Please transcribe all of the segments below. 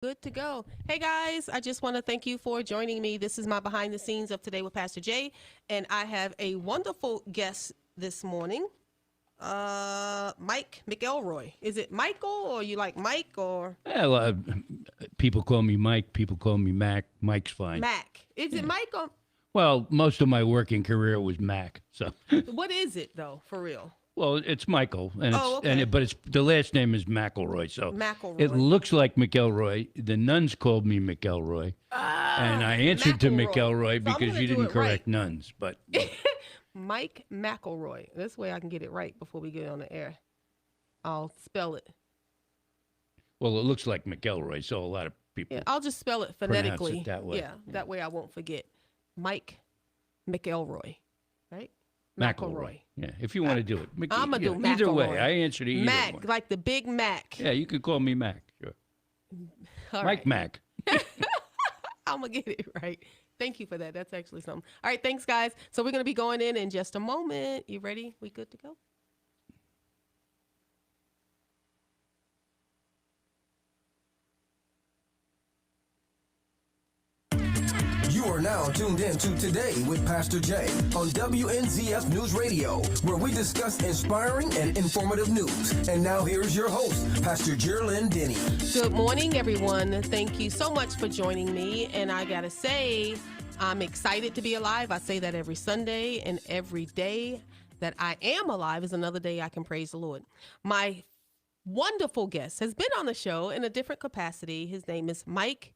Good to go. Hey guys, I just want to thank you for joining me. This is my behind the scenes of Today with Pastor Jay, and I have a wonderful guest this morning. Mike McElroy. Is it Michael or you like Mike or Well, people call me Mike. People call me Mac. Mike's fine. Mac? Is it Mike or Well, most of my working career was Mac. So, what is it though, for real? well, it's Michael, and Oh, okay. but it's the last name is McElroy. So it McElroy. looks like McElroy. The nuns called me McElroy, and I answered to McElroy. McElroy So I'm because gonna you do didn't it correct right. nuns. But Mike McElroy. This way I can get it right before we get on the air. I'll spell it. well, it looks like McElroy. So a lot of people Yeah, I'll just spell it pronounce phonetically. it that way. Yeah, that way I won't forget. Mike McElroy, right? McElroy. Yeah, if you want to do it, I'ma do either way. McElroy. I answer to either Mac, one. like the Big Mac. Yeah, you could call me Mac. Sure, All Mike right. Mac. I'm going to get it right. Thank you for that. That's actually something. All right, thanks, guys. So we're going to be going in just a moment. You ready? We good to go? You are now tuned in to Today with Pastor Jay on WNZF News Radio, where we discuss inspiring and informative news. And now here's your host, Pastor Jerlyn Denny. Good morning, everyone. Thank you so much for joining me. And I got to say, I'm excited to be alive. I say that every Sunday, and every day that I am alive is another day I can praise the Lord. My wonderful guest has been on the show in a different capacity. His name is Mike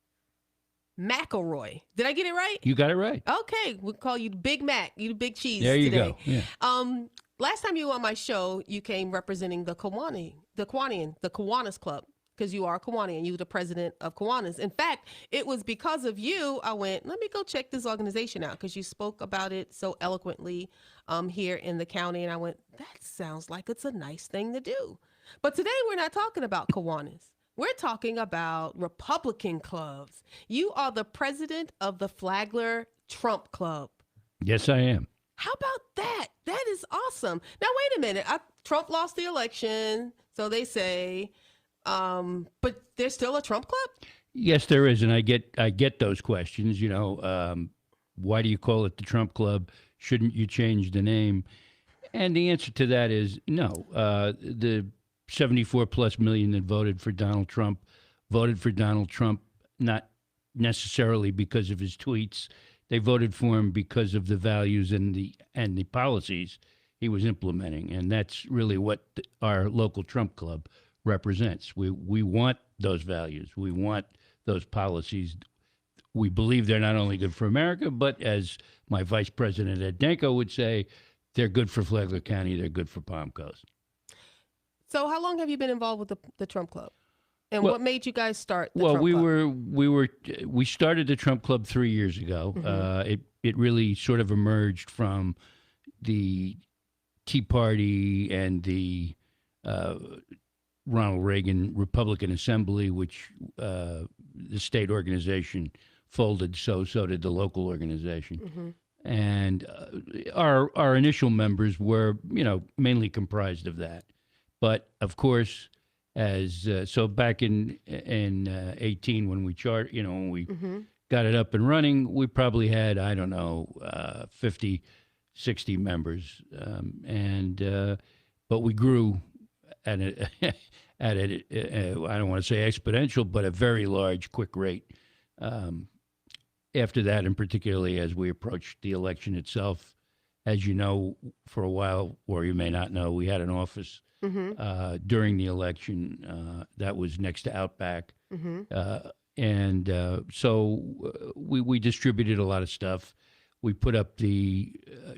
McElroy. Did I get it right? You got it right. Okay, we'll call you Big Mac. You the big cheese There you today. go. Yeah. Last time you were on my show, you came representing the Kiwanis Club, because you are Kiwanian. You were the president of Kiwanis. In fact, it was because of you I went, let me go check this organization out, because you spoke about it so eloquently here in the county. And I went, that sounds like it's a nice thing to do. But today we're not talking about Kiwanis. We're talking about Republican clubs. You are the president of the Flagler Trump Club. Yes, I am. How about that? That is awesome. Now, wait a minute. Trump lost the election, so they say, but there's still a Trump club? Yes, there is, and I get those questions. Why do you call it the Trump Club? Shouldn't you change the name? And the answer to that is no. The 74 plus million that voted for Donald Trump not necessarily because of his tweets. They voted for him because of the values and the policies he was implementing, and that's really what our local Trump Club represents. We want those values. We want those policies. We believe they're not only good for America, but as my Vice President Ed Danko would say, they're good for Flagler County. They're good for Palm Coast. So how long have you been involved with the Trump Club? And what made you guys start the Well, Trump Club? we started the Trump Club 3 years ago. It really sort of emerged from the Tea Party and the Ronald Reagan Republican Assembly, which the state organization folded. So did the local organization. And our initial members were, mainly comprised of that. But of course, so back in 18 when we got it up and running, we probably had 50, 60 members, but we grew at I don't want to say exponential, but a very large, quick rate. After that, and particularly as we approached the election itself, as you know, for a while, or you may not know, we had an office during the election that was next to Outback. So we distributed a lot of stuff. We put up the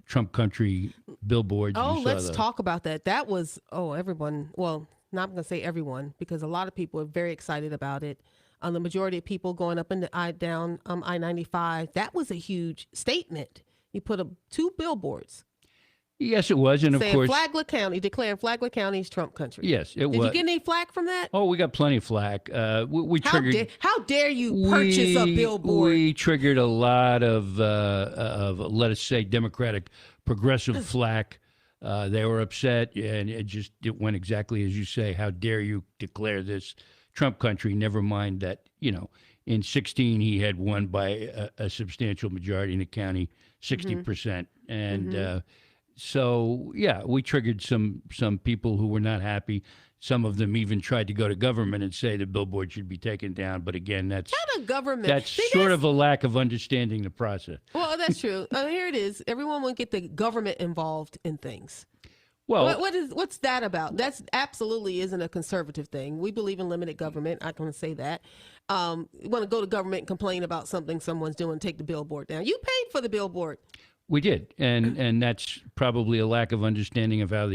Trump Country billboards. Oh, let's talk about that. That was, everyone, well, not going to say everyone, because a lot of people are very excited about it. The majority of people going up and down I-95, that was a huge statement. You put up 2 billboards. Yes, it was, and of course, Flagler County, declaring Flagler County's Trump country. Yes, it was. Did you get any flack from that? Oh, we got plenty of flack. We triggered. How dare you purchase a billboard? We triggered a lot of let us say, Democratic progressive flack. They were upset, and it went exactly as you say. How dare you declare this Trump country. Never mind that, in 16 he had won by a substantial majority in the county, 60%, and so yeah, we triggered some people who were not happy. Some of them even tried to go to government and say the billboard should be taken down. But again, that's Not a government. that's See, sort of a lack of understanding the process. Well, that's true. Here it is. Everyone will get the government involved in things. Well, What's that about? That's absolutely isn't a conservative thing. We believe in limited government. I can say that. You want to go to government and complain about something someone's doing, take the billboard down. You paid for the billboard. we did, and that's probably a lack of understanding of how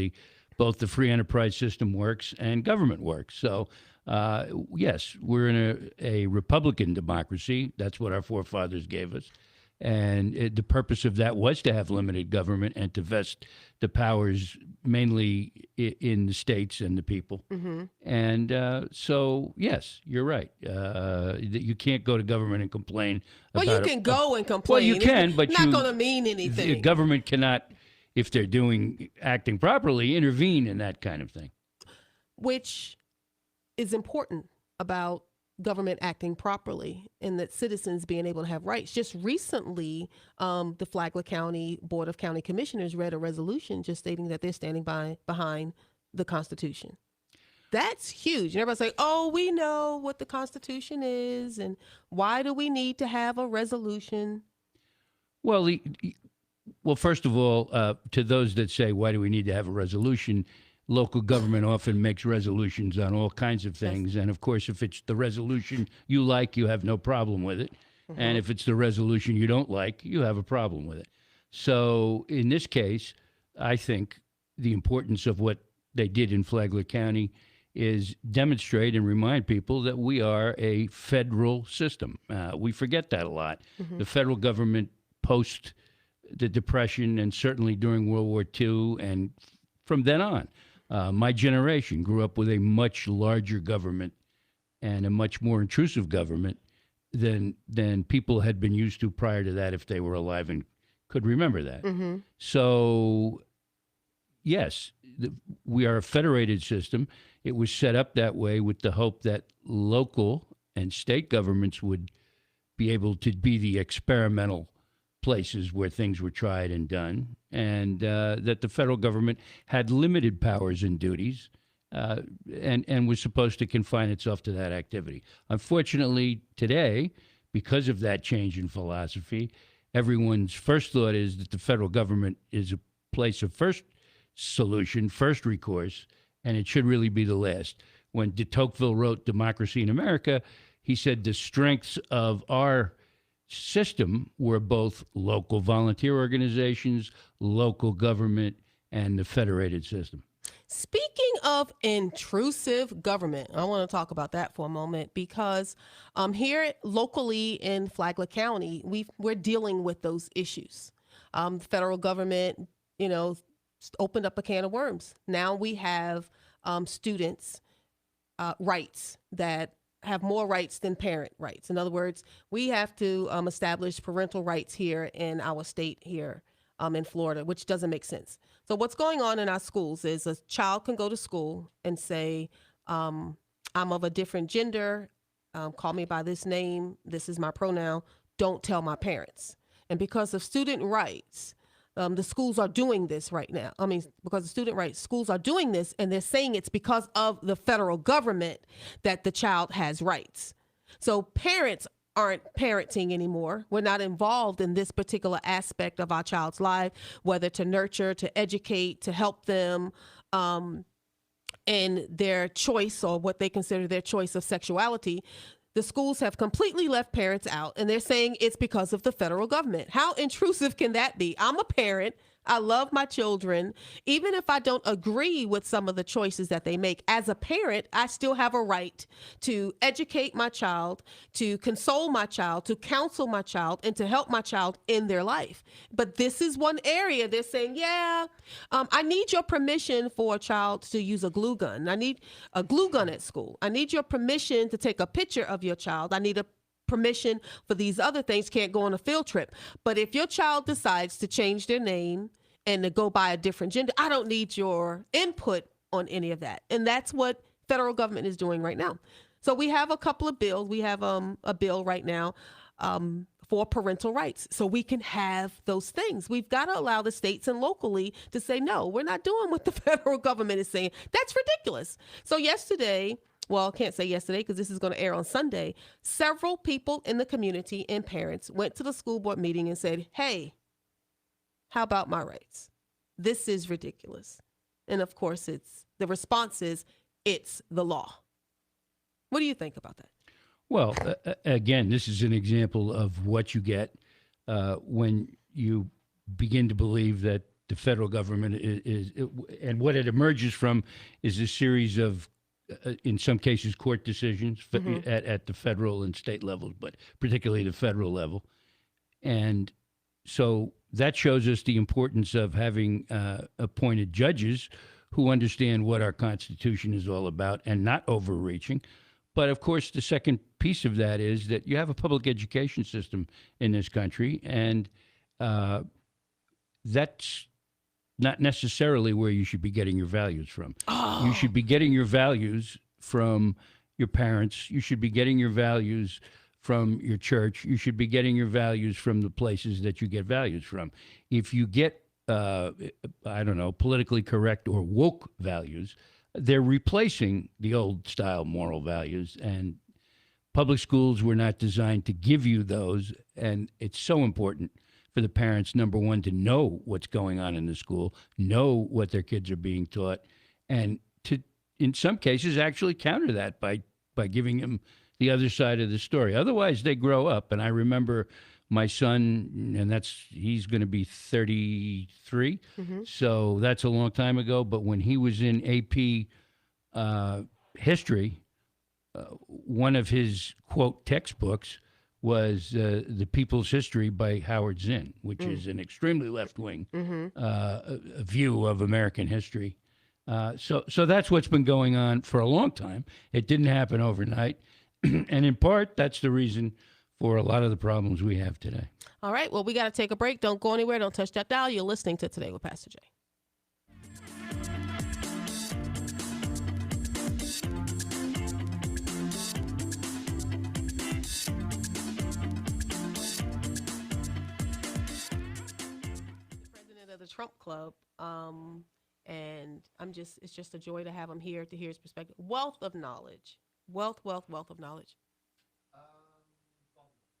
both the free enterprise system works and government works. So, yes, we're in a Republican democracy. That's what our forefathers gave us. And the purpose of that was to have limited government and to vest the powers mainly in the states and the people. And so, yes, you're right. You can't go to government and complain. Well, about you can go and complain. Well, you can, but it's not going to mean anything. The government cannot, if they're acting properly, intervene in that kind of thing. Which is important about government acting properly and that citizens being able to have rights. Just recently, the Flagler County Board of County Commissioners read a resolution just stating that they're standing behind the Constitution. That's huge. And everybody's like, oh, we know what the Constitution is, and why do we need to have a resolution? Well, first of all, to those that say, why do we need to have a resolution? Local government often makes resolutions on all kinds of things. And of course, if it's the resolution you like, you have no problem with it. And if it's the resolution you don't like, you have a problem with it. So in this case, I think the importance of what they did in Flagler County is demonstrate and remind people that we are a federal system. We forget that a lot. The federal government post the Depression and certainly during World War II and from then on, my generation grew up with a much larger government and a much more intrusive government than people had been used to prior to that if they were alive and could remember that. So, yes, we are a federated system. It was set up that way with the hope that local and state governments would be able to be the experimental places where things were tried and done, and that the federal government had limited powers and duties and was supposed to confine itself to that activity. Unfortunately, today, because of that change in philosophy, everyone's first thought is that the federal government is a place of first solution, first recourse, and it should really be the last. When de Tocqueville wrote Democracy in America, he said the strengths of our system were both local volunteer organizations, local government, and the federated system. Speaking of intrusive government, I want to talk about that for a moment because here locally in Flagler County, we're dealing with those issues. The federal government, opened up a can of worms. Now we have students' rights that have more rights than parent rights. In other words, we have to establish parental rights here in our state here in Florida, which doesn't make sense. So what's going on in our schools is a child can go to school and say, I'm of a different gender, call me by this name, this is my pronoun, don't tell my parents. And because of student rights, the schools are doing this right now. Because of student rights, schools are doing this, and they're saying it's because of the federal government that the child has rights. So parents aren't parenting anymore. We're not involved in this particular aspect of our child's life, whether to nurture, to educate, to help them in their choice or what they consider their choice of sexuality. The schools have completely left parents out, and they're saying it's because of the federal government. How intrusive can that be? I'm a parent. I love my children. Even if I don't agree with some of the choices that they make, as a parent, I still have a right to educate my child, to console my child, to counsel my child, and to help my child in their life. But this is one area they're saying, I need your permission for a child to use a glue gun. I need a glue gun at school. I need your permission to take a picture of your child. I need a permission for these other things, can't go on a field trip. But if your child decides to change their name and to go by a different gender, I don't need your input on any of that. And that's what federal government is doing right now. So we have a couple of bills. We have a bill right now for parental rights. So we can have those things. We've got to allow the states and locally to say, no, we're not doing what the federal government is saying. That's ridiculous. So yesterday, well, I can't say yesterday because this is going to air on Sunday, several people in the community and parents went to the school board meeting and said, hey, how about my rights? This is ridiculous. And of course, the response is, it's the law. What do you think about that? Well, again, this is an example of what you get when you begin to believe that the federal government and what it emerges from is a series of, in some cases, court decisions at the federal and state levels, but particularly the federal level. And so that shows us the importance of having appointed judges who understand what our Constitution is all about and not overreaching. But of course, the second piece of that is that you have a public education system in this country, and that's not necessarily where you should be getting your values from. Oh. You should be getting your values from your parents. You should be getting your values from your church. You should be getting your values from the places that you get values from. If you get, politically correct or woke values, they're replacing the old style moral values, and public schools were not designed to give you those. And it's so important for the parents, number one, to know what's going on in the school, know what their kids are being taught, and to, in some cases, actually counter that by giving them the other side of the story. Otherwise, they grow up. And I remember my son, and he's going to be 33, so that's a long time ago. But when he was in AP history, one of his, quote, textbooks was The People's History by Howard Zinn, which is an extremely left-wing view of American history. So that's what's been going on for a long time. It didn't happen overnight. And in part, that's the reason for a lot of the problems we have today. All right. Well, we got to take a break. Don't go anywhere. Don't touch that dial. You're listening to Today with Pastor Jay. President of the Trump Club. And it's just a joy to have him here to hear his perspective. Wealth of knowledge. Wealth of knowledge.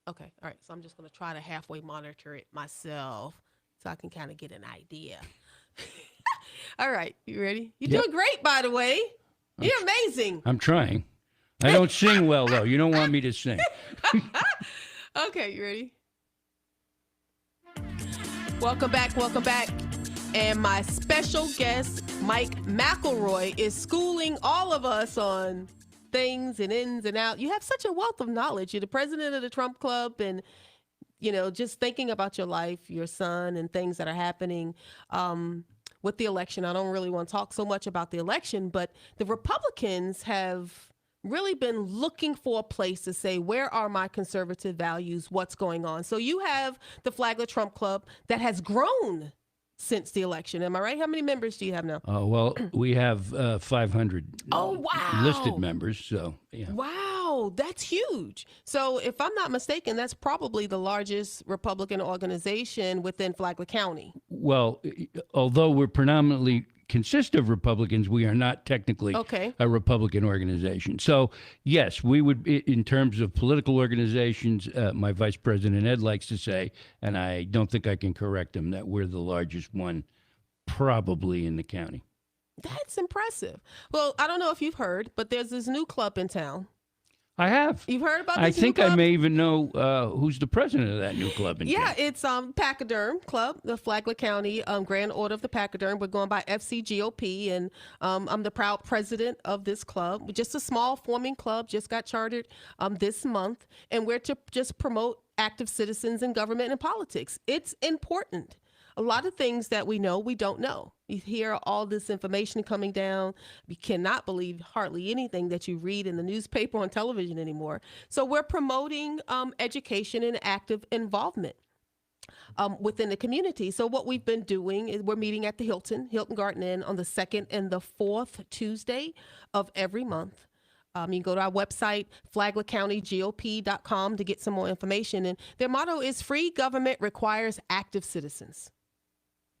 Okay. All right. So I'm just going to try to halfway monitor it myself so I can kind of get an idea. All right. You ready? You're doing great, by the way. You're amazing. I'm trying. I don't sing well, though. You don't want me to sing. Okay. You ready? Welcome back. And my special guest, Mike McElroy, is schooling all of us on things and ins and outs. You have such a wealth of knowledge. You're the president of the Trump Club, and just thinking about your life, your son, and things that are happening with the election. I don't really want to talk so much about the election, but the Republicans have really been looking for a place to say, where are my conservative values? What's going on? So you have the Flagler Trump Club that has grown since the election. Am I right? How many members do you have now? Well, we have 500 listed members. So, yeah. Wow, that's huge. So if I'm not mistaken, that's probably the largest Republican organization within Flagler County. Well, although we're predominantly consist of Republicans, we are not technically a Republican organization. So, yes, we would, in terms of political organizations, my Vice President Ed likes to say, and I don't think I can correct him, that we're the largest one probably in the county. That's impressive. Well, I don't know if you've heard, but there's this new club in town. I have. You've heard about this I new think club? I may even know who's the president of that new club in town. It's Pachyderm Club, the Flagler County Grand Order of the Pachyderm. We're going by FCGOP, and I'm the proud president of this club. We're just a small forming club, just got chartered this month, and we're to just promote active citizens in government and politics. It's important. A lot of things that we know, we don't know. You hear all this information coming down. You cannot believe hardly anything that you read in the newspaper or on television anymore. So we're promoting education and active involvement within the community. So what we've been doing is we're meeting at the Hilton Garden Inn on the 2nd and the 4th Tuesday of every month. You can go to our website, flaglercountygop.com, to get some more information. And their motto is free government requires active citizens.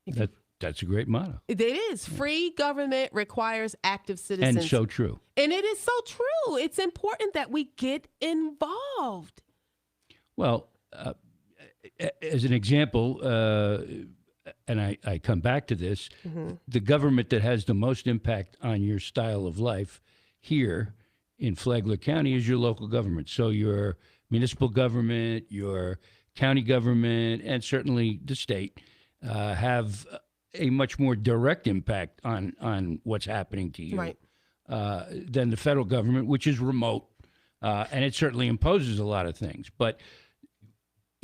That's a great motto. It is. Free government requires active citizens. And so true. And it is so true. It's important that we get involved. Well, as an example, and I come back to this, the government that has the most impact on your style of life here in Flagler County is your local government. So your municipal government, your county government, and certainly the state have a much more direct impact on what's happening to you Right. Than the federal government, which is remote, and it certainly imposes a lot of things. But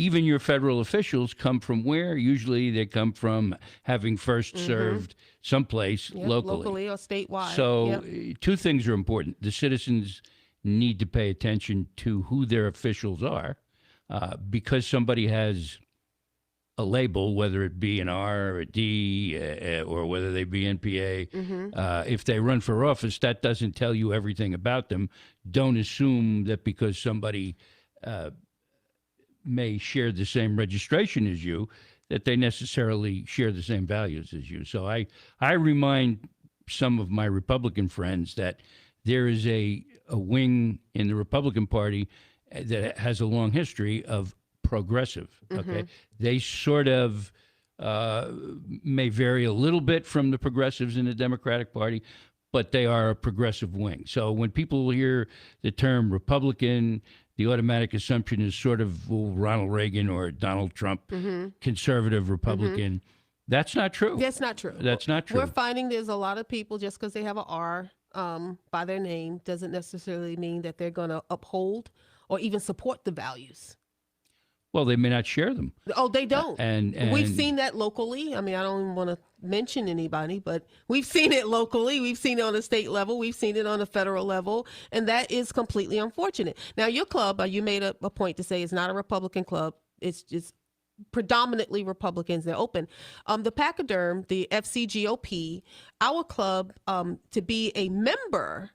even your federal officials come from where? Usually they come from having first served someplace locally or statewide. So two things are important. The citizens need to pay attention to who their officials are, because somebody has a label, whether it be an R or a D, or whether they be NPA. If they run for office, that doesn't tell you everything about them. Don't assume that because somebody may share the same registration as you, that they necessarily share the same values as you. So I remind some of my Republican friends that there is a wing in the Republican Party that has a long history of progressive. Okay, they sort of may vary a little bit from the progressives in the Democratic Party, but they are a progressive wing. So when people hear the term Republican, the automatic assumption is sort of Ronald Reagan or Donald Trump, conservative Republican. That's not true. That's not true. That's not true. We're finding there's a lot of people, just because they have an R by their name doesn't necessarily mean that they're going to uphold or even support the values. Well, they may not share them. Oh, they don't. And we've seen that locally. I mean, I don't even want to mention anybody, but we've seen it locally. We've seen it on the state level. We've seen it on the federal level. And that is completely unfortunate. Now, your club, you made a point to say it's not a Republican club. It's just predominantly Republicans. They're open. The Pachyderm, the FCGOP, our club, to be a member,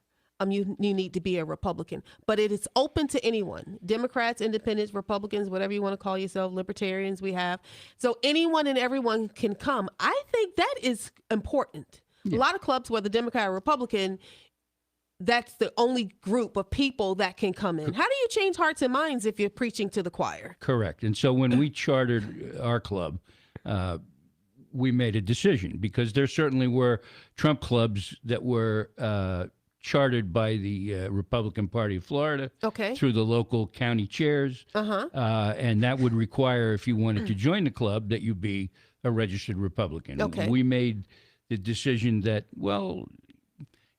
you need to be a Republican, but it is open to anyone. Democrats, independents, Republicans, whatever you want to call yourself, libertarians we have. So anyone and everyone can come. I think that is important. A lot of clubs, whether Democrat or Republican, that's the only group of people that can come in. How do you change hearts and minds if you're preaching to the choir? Correct. And so when we chartered our club, we made a decision, because there certainly were Trump clubs that were chartered by the Republican Party of Florida through the local county chairs. And that would require, if you wanted to join the club, that you be a registered Republican. We made the decision that, well,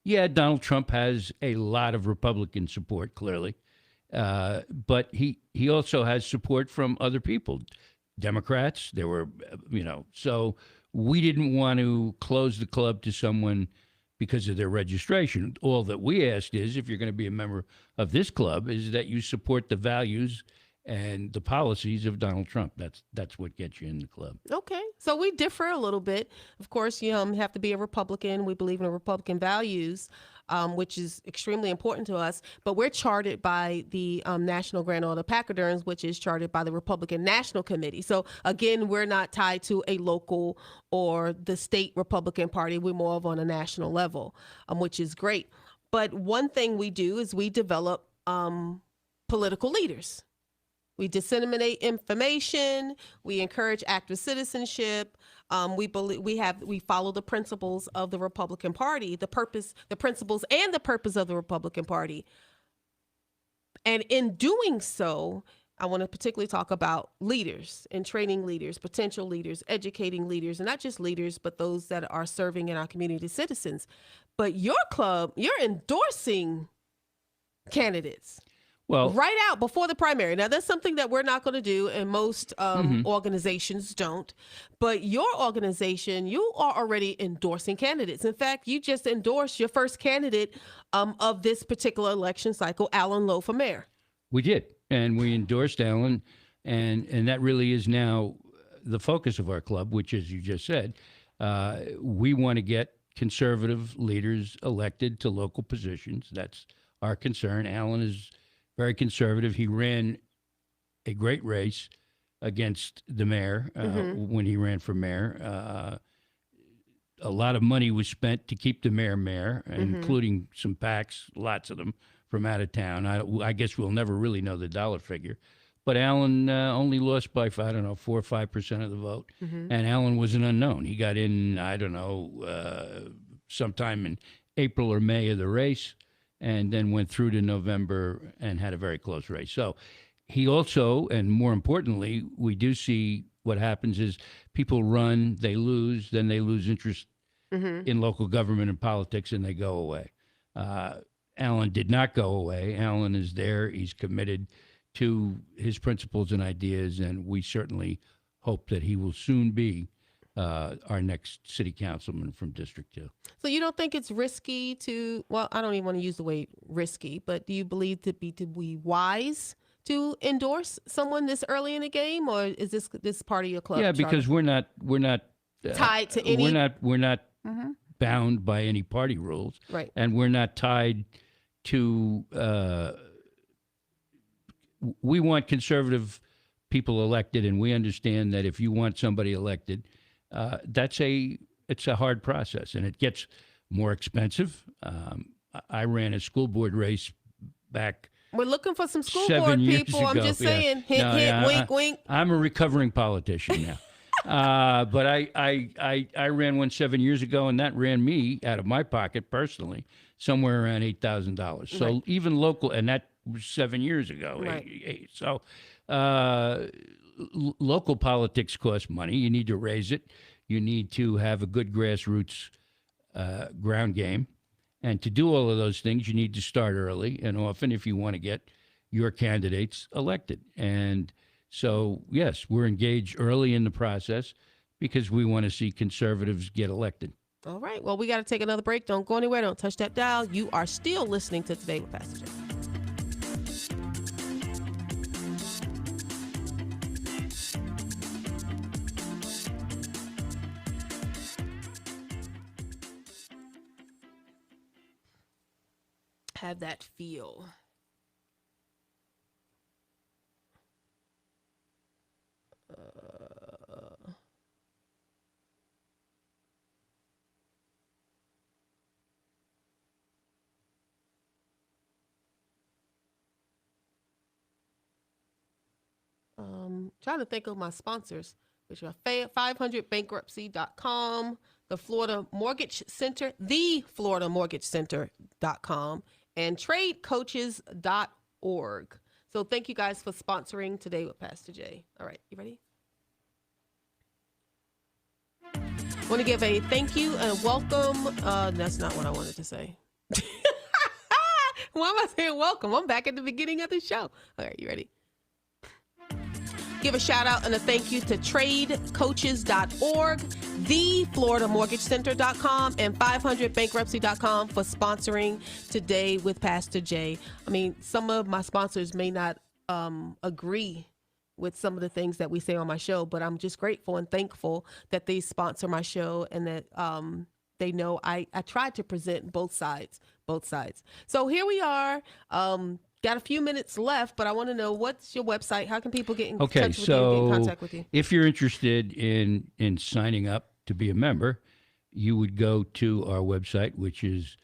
yeah, Donald Trump has a lot of Republican support, clearly. But he also has support from other people, Democrats. There were, so we didn't want to close the club to someone because of their registration. All that we asked is, if you're going to be a member of this club, is that you support the values and the policies of Donald Trump. That's what gets you in the club. Okay. So we differ a little bit. Of course, you have to be a Republican. We believe in Republican values, which is extremely important to us. But we're chartered by the National Grand Order Pachyderms, which is chartered by the Republican National Committee. So again, we're not tied to a local or the state Republican Party. We're more of on a national level, which is great. But one thing we do is we develop political leaders. We disseminate information. We encourage active citizenship. We follow the principles of the Republican Party, the principles and the purpose of the Republican Party. And in doing so, I want to particularly talk about leaders and training leaders, potential leaders, educating leaders, and not just leaders, but those that are serving in our community, citizens. But your club, you're endorsing candidates. Well, right out before the primary. Now, that's something that we're not going to do, and most organizations don't. But your organization, you are already endorsing candidates. In fact, you just endorsed your first candidate of this particular election cycle, Alan Lowe, for mayor. We did, and we endorsed Alan, and that really is now the focus of our club, which, as you just said, we want to get conservative leaders elected to local positions. That's our concern. Alan is very conservative. He ran a great race against the mayor when he ran for mayor. A lot of money was spent to keep the mayor, including some PACs, lots of them from out of town. I guess we'll never really know the dollar figure. But Alan only lost by, 4 or 5% of the vote. And Alan was an unknown. He got in, sometime in April or May of the race, and then went through to November and had a very close race. So he also, and more importantly, we do see what happens is people run, they lose, then they lose interest in local government and politics, and they go away. Alan did not go away. Alan is there. He's committed to his principles and ideas, and we certainly hope that he will soon be our next city councilman from District 2. So you don't think it's risky to, well, I don't even want to use the word risky, but do you believe to be wise to endorse someone this early in the game, or is this part of your club? Yeah, charter? because we're not Tied to any. We're not bound by any party rules, Right. And we're not tied to. We want conservative people elected, and we understand that if you want somebody elected, it's a hard process, and it gets more expensive. I ran a school board race back. We're looking for some school 7 board years people. I'm ago. just Yeah. saying, hint, No, hint, yeah, wink, wink. I'm a recovering politician now. But I ran one 7 years ago, and that ran me out of my pocket personally somewhere around $8,000. So Right. even local, and that was 7 years ago. Right. So local politics costs money. You need to raise it. You need to have a good grassroots ground game. And to do all of those things, you need to start early and often if you want to get your candidates elected. And so, yes, we're engaged early in the process because we want to see conservatives get elected. All right. Well, we got to take another break. Don't go anywhere. Don't touch that dial. You are still listening to Today with Pastor Jay. Have that feel. Trying to think of my sponsors, which are 500bankruptcy.com, the Florida Mortgage Center, thefloridamortgagecenter.com, and tradecoaches.org. So thank you guys for sponsoring Today with Pastor Jay. All right, you ready? I want to give a thank you and welcome. That's not what I wanted to say. Why am I saying welcome? I'm back at the beginning of the show. All right, you ready? Give a shout out and a thank you to tradecoaches.org, thefloridamortgagecenter.com, and 500bankruptcy.com for sponsoring Today with Pastor Jay. I mean, some of my sponsors may not agree with some of the things that we say on my show, but I'm just grateful and thankful that they sponsor my show and that they know I try to present both sides. So here we are. Got a few minutes left, but I want to know, what's your website? How can people get in touch with you, get in contact with you? If you're interested in signing up to be a member, you would go to our website, which is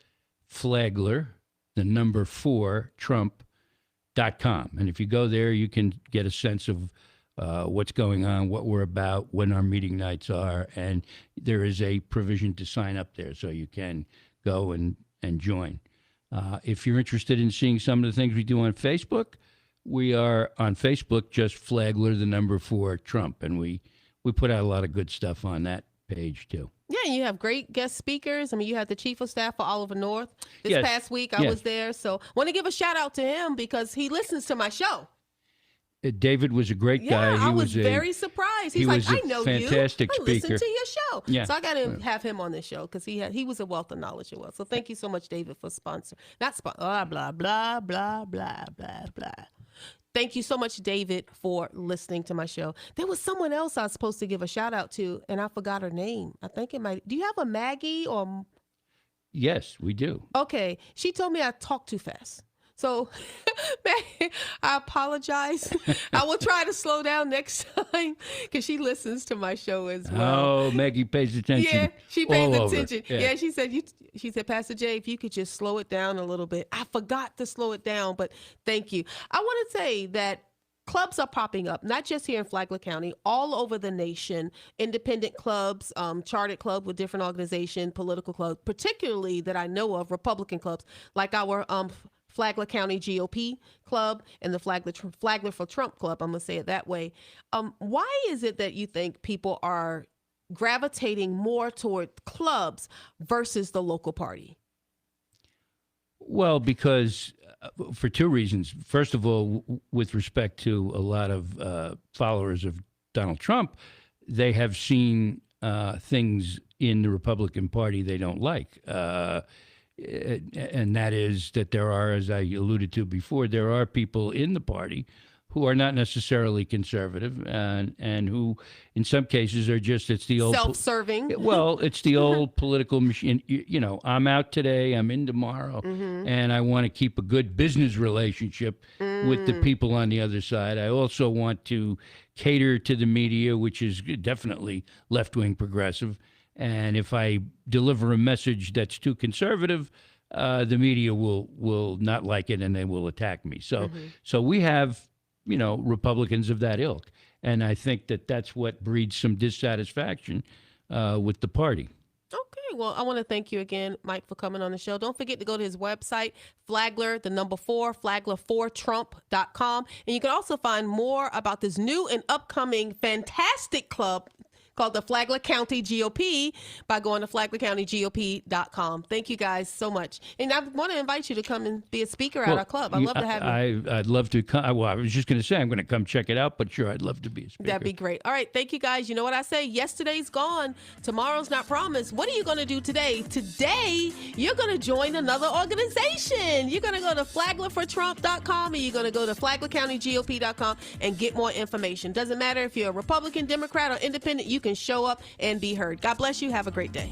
Flagler, 4, Trump.com. And if you go there, you can get a sense of what's going on, what we're about, when our meeting nights are, and there is a provision to sign up there, so you can go and join. If you're interested in seeing some of the things we do on Facebook, we are on Facebook, just Flagler, 4, Trump. And we put out a lot of good stuff on that page, too. Yeah, you have great guest speakers. I mean, you had the chief of staff for Oliver North this Yes. past week. I was there. So want to give a shout out to him because he listens to my show. David was a great guy. Yeah, He I was a- very surprised. He's he like, was a I know fantastic you. I listen speaker. to your show. Yeah. So I got to have him on this show because he was a wealth of knowledge as well. So thank you so much, David, for sponsor. Not sponsor. Blah, blah, blah, blah, blah, blah, blah. Thank you so much, David, for listening to my show. There was someone else I was supposed to give a shout out to, and I forgot her name. I think it might. Do you have a Maggie or? Yes, we do. Okay. She told me I talk too fast. So, I apologize. I will try to slow down next time because she listens to my show as well. Oh, Maggie pays attention. Yeah, she pays all over. attention. Yeah, she said, Pastor Jay, if you could just slow it down a little bit. I forgot to slow it down, but thank you. I want to say that clubs are popping up, not just here in Flagler County, all over the nation. Independent clubs, chartered club with different organizations, political clubs, particularly that I know of, Republican clubs, like our Flagler County GOP club and the Flagler for Trump club. I'm going to say it that way. Why is it that you think people are gravitating more toward clubs versus the local party? Well, because for two reasons. First of all, with respect to a lot of followers of Donald Trump, they have seen things in the Republican Party they don't like. And that is that there are, as I alluded to before, there are people in the party who are not necessarily conservative and who, in some cases, are just, it's the old... Self-serving. Well, it's the old political machine. You know, I'm out today, I'm in tomorrow, and I want to keep a good business relationship with the people on the other side. I also want to cater to the media, which is definitely left-wing progressive. And if I deliver a message that's too conservative, the media will not like it and they will attack me. So we have, you know, Republicans of that ilk. And I think that that's what breeds some dissatisfaction with the party. Okay, well, I want to thank you again, Mike, for coming on the show. Don't forget to go to his website, Flagler, the number 4, Flagler4Trump.com. And you can also find more about this new and upcoming fantastic club called the Flagler County GOP by going to FlaglerCountyGOP.com. Thank you guys so much. And I want to invite you to come and be a speaker at our club. I'd love to have you. I'd love to come. Well, I was just going to say I'm going to come check it out, but sure, I'd love to be a speaker. That'd be great. All right. Thank you, guys. You know what I say? Yesterday's gone. Tomorrow's not promised. What are you going to do today? Today, you're going to join another organization. You're going to go to FlaglerForTrump.com and you're going to go to FlaglerCountyGOP.com and get more information. Doesn't matter if you're a Republican, Democrat, or Independent, you can show up and be heard. God bless you. Have a great day.